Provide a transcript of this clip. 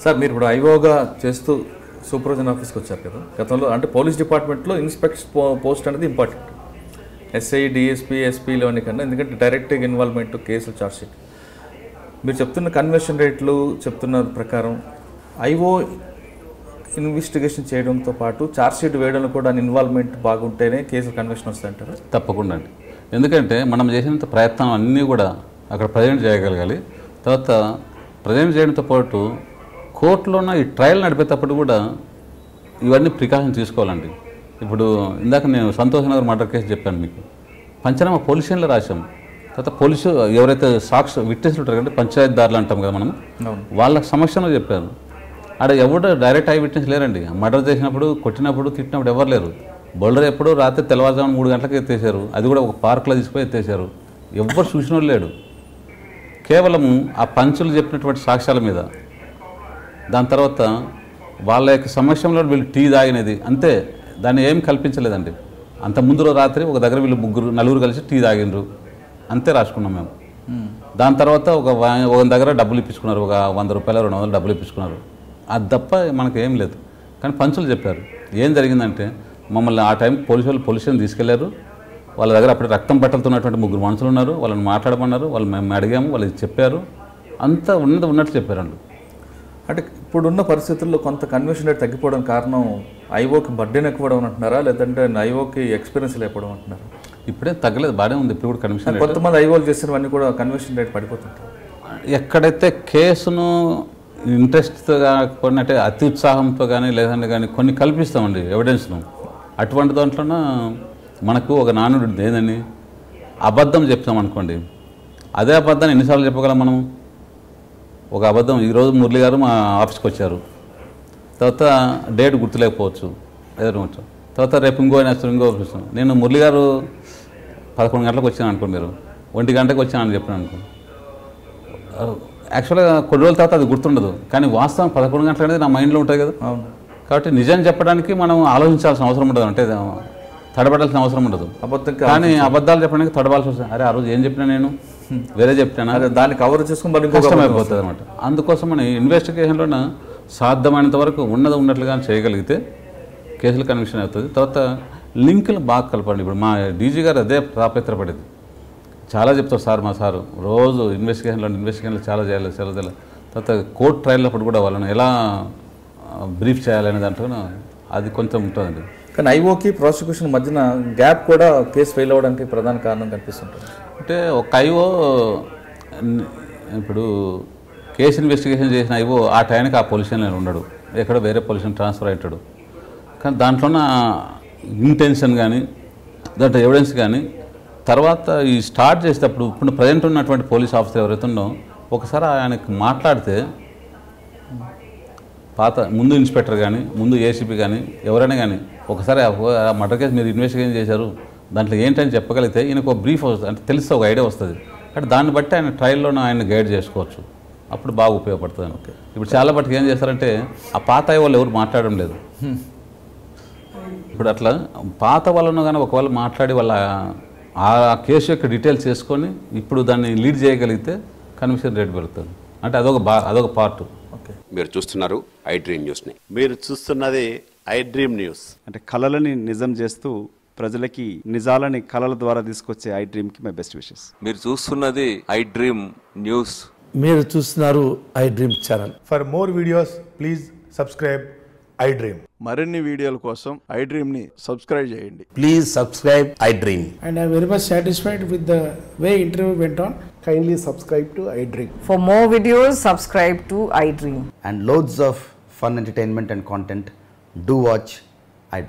Sir మీరు ఇప్పుడు ఐఓగా చేస్తూ సూపర్విజన్ ఆఫీస్కి వచ్చారు కదా, గతంలో అంటే పోలీస్ డిపార్ట్మెంట్లో ఇన్స్పెక్టర్ పోస్ట్ అనేది ఇంపార్టెంట్, ఎస్ఐ డిఎస్పీ ఎస్పీలోని కన్నా, ఎందుకంటే డైరెక్ట్గా ఇన్వాల్వ్మెంట్ కేసులు చార్జ్షీట్. మీరు చెప్తున్న కన్వర్షన్ రేట్లు చెప్తున్న ప్రకారం ఐఓ ఇన్వెస్టిగేషన్ చేయడంతో పాటు చార్జ్షీట్ వేయడంలో కూడా ఇన్వాల్వ్మెంట్ బాగుంటేనే కేసులు కన్వర్షన్ వస్తాయంటారు? తప్పకుండా అండి. ఎందుకంటే మనం చేసినంత ప్రయత్నం అన్నీ కూడా అక్కడ ప్రజెంట్ చేయగలగాలి. తర్వాత ప్రజెంట్ చేయడంతో పాటు కోర్టులోన ఈ ట్రయల్ నడిపేటప్పుడు కూడా ఇవన్నీ ప్రికాషన్ తీసుకోవాలండి. ఇప్పుడు ఇందాక నేను సంతోష్ నగర్ మర్డర్ కేసు చెప్పాను మీకు, పంచనామా పోలీస్ స్టేషన్లో రాశాం. తర్వాత పోలీసు ఎవరైతే సాక్షి విట్నెస్లు ఉంటారు అంటే పంచాయతీదారులు అంటాం కదా మనం, వాళ్ళ సమక్షంలో చెప్పారు. ఆడ ఎవరు డైరెక్ట్ ఐ విట్నెస్ లేరండి. మర్డర్ చేసినప్పుడు, కొట్టినప్పుడు, తిట్టినప్పుడు ఎవరు లేరు. బోల్డర్ ఎప్పుడో రాత్రి తెల్లవారుజామున 3 గంటలకు ఎత్తేసారు, అది కూడా ఒక పార్క్లో తీసుకుపోయి ఎత్తేసారు. ఎవ్వరు చూసిన లేడు. కేవలం ఆ పంచులు చెప్పినటువంటి సాక్ష్యాల మీద, దాని తర్వాత వాళ్ళ యొక్క సమక్షంలో వీళ్ళు టీ తాగినది అంతే, దాన్ని ఏం కల్పించలేదండి. అంత ముందు రాత్రి ఒక దగ్గర వీళ్ళు నలుగురు కలిసి టీ తాగినరు అంతే రాసుకున్నాం మేము. దాని తర్వాత ఒక దగ్గర డబ్బులు ఇప్పించుకున్నారు, ఒక 100 రూపాయలు 200 డబ్బులు ఇప్పించుకున్నారు. అది తప్ప మనకు ఏం లేదు. కానీ పంచులు చెప్పారు. ఏం జరిగిందంటే మమ్మల్ని ఆ టైం పోలీసు స్టేషన్ తీసుకెళ్లారు. వాళ్ళ దగ్గర అప్పుడే రక్తం పట్టలుతున్నటువంటి 3 మనుషులు ఉన్నారు. వాళ్ళని మాట్లాడమన్నారు, వాళ్ళు మేము అడిగాము, వాళ్ళు చెప్పారు. అంతా ఉన్నట్టు చెప్పారండి. అంటే ఇప్పుడున్న పరిస్థితుల్లో కొంత కన్వర్షన్ రేట్ తగ్గిపోవడం కారణం ఐఓకి బర్డెన్ ఎక్కువడం అంటున్నారా, లేదంటే ఐఓకి ఎక్స్పీరియన్స్ లేకపోవడం అంటున్నారా? ఇప్పుడే తగ్గలేదు, బాగానే ఉంది. ఇప్పుడు కూడా కన్వర్షన్ కొంతమంది ఐఓలు చేసినవన్నీ కూడా కన్వర్షన్ రేట్ పడిపోతుంటారు. ఎక్కడైతే కేసును ఇంట్రెస్ట్తో కాకుండా అంటే అతి ఉత్సాహంతో కానీ లేదంటే కానీ కొన్ని కల్పిస్తామండి ఎవిడెన్స్ను. అటువంటి దాంట్లోన మనకు ఒక నానుడు ఉంది, ఏందని అబద్ధం చెప్తాం అనుకోండి, అదే అబద్ధాన్ని ఎన్నిసార్లు చెప్పగలం మనం? ఒక అబద్ధం, ఈరోజు మురళి గారు మా ఆఫీస్కి వచ్చారు, తర్వాత డేట్ గుర్తులేకపోవచ్చు, ఎదురు తర్వాత రేపు ఇంకో ఆఫీసు, నేను మురళి గారు 11 గంటలకు వచ్చాను అనుకోండి, మీరు 1 గంటకు వచ్చానని చెప్పాను అనుకో, యాక్చువల్గా కొన్ని రోజుల తర్వాత అది గుర్తుండదు. కానీ వాస్తవం 11 గంటలు అనేది నా మైండ్లో ఉంటుంది కదా. కాబట్టి నిజం చెప్పడానికి మనం ఆలోచించాల్సిన అవసరం ఉండదు, అంటే తడబడాల్సిన అవసరం ఉండదు. కానీ అబద్ధాలు చెప్పడానికి తడబాల్సి వస్తుంది. అరే ఆ రోజు ఏం చెప్పినా నేను వేరే చెప్తాను, దాన్ని కవర్ చేసుకుని కష్టమైపోతుంది అనమాట. అందుకోసం మన ఇన్వెస్టిగేషన్లోన సాధ్యమైనంత వరకు ఉన్నట్లుగా చేయగలిగితే కేసులు కన్విక్షన్ అవుతుంది. తర్వాత లింకులు బాగా కలపండి. ఇప్పుడు మా డీజీ గారు అదే తాపత్రపడేది, చాలా చెప్తారు సార్ మా సారు, రోజు ఇన్వెస్టిగేషన్లో చాలా చేయాలి. తర్వాత కోర్టు ట్రయల్ అప్పుడు కూడా వాళ్ళని ఎలా బ్రీఫ్ చేయాలనే దాంట్లో అది కొంచెం ఉంటుందండి. కానీ ఐఓకి ప్రాసిక్యూషన్ మధ్యన గ్యాప్ కూడా కేసు ఫెయిల్ అవ్వడానికి ప్రధాన కారణం కనిపిస్తుంటుంది. అంటే ఒక ఐఓ ఇప్పుడు కేసు ఇన్వెస్టిగేషన్ చేసిన ఐఓ ఆ టైంకి ఆ పొజిషన్లో ఉండడు, ఎక్కడో వేరే పొజిషన్ ట్రాన్స్ఫర్ అవుతాడు. కానీ దాంట్లోన ఇంటెన్షన్ కానీ దాంట్లో ఎవిడెన్స్ కానీ తర్వాత ఈ స్టార్ట్ చేసేటప్పుడు ఇప్పుడు ప్రజెంట్ ఉన్నటువంటి పోలీస్ ఆఫీసర్ ఎవరైతే ఉన్నో ఒకసారి ఆయనకు మాట్లాడితే ముందు ఇన్స్పెక్టర్ కానీ ముందు ఏసీపీ కానీ ఎవరైనా కానీ ఒకసారి మర్డర్ కేసు మీరు ఇన్వెస్టిగేషన్ చేశారు దాంట్లో ఏంటని చెప్పగలిగితే ఈయనకు ఒక బ్రీఫ్ వస్తుంది, అంటే తెలిస్తే ఒక ఐడియా వస్తుంది. అంటే దాన్ని బట్టి ఆయన ట్రయల్లోనే ఆయన గైడ్ చేసుకోవచ్చు, అప్పుడు బాగా ఉపయోగపడుతుంది. ఓకే, ఇప్పుడు చాలా మటుకు ఏం చేస్తారంటే ఆ పాత వాళ్ళు ఎవరు మాట్లాడడం లేదు. ఇప్పుడు అట్లా పాత వాళ్ళను కానీ ఒకవేళ మాట్లాడి వాళ్ళ ఆ కేసు యొక్క డీటెయిల్స్ చేసుకొని ఇప్పుడు దాన్ని లీడ్ చేయగలిగితే కన్విక్షన్ రేట్ పెరుగుతుంది. అంటే అదొక పార్ట్. ఓకే, మీరు చూస్తున్నారు ఐ డ్రీమ్ న్యూస్ని. మీరు చూస్తున్నది ఐ డ్రీమ్ న్యూస్. అంటే కళలని నిజం చేస్తూ ప్రజలకి నిజాలని కళల ద్వారా తీసుకొచ్చే ఐ డ్రీమ్కి మై బెస్ట్ విషెస్. మీరు చూస్తున్నది ఐ డ్రీమ్ న్యూస్. మీరు చూస్తున్నారు I dream channel. For more videos please subscribe I dream. మరిన్ని వీడియోల కోసం ఐ డ్రీమ్ని సబ్స్క్రైబ్ చేయండి. Please subscribe I dream. And I'm very much satisfied with the way interview went on. Kindly subscribe to I Dream. For more videos, subscribe to I Dream. And loads of fun entertainment and content. Do watch I Dream.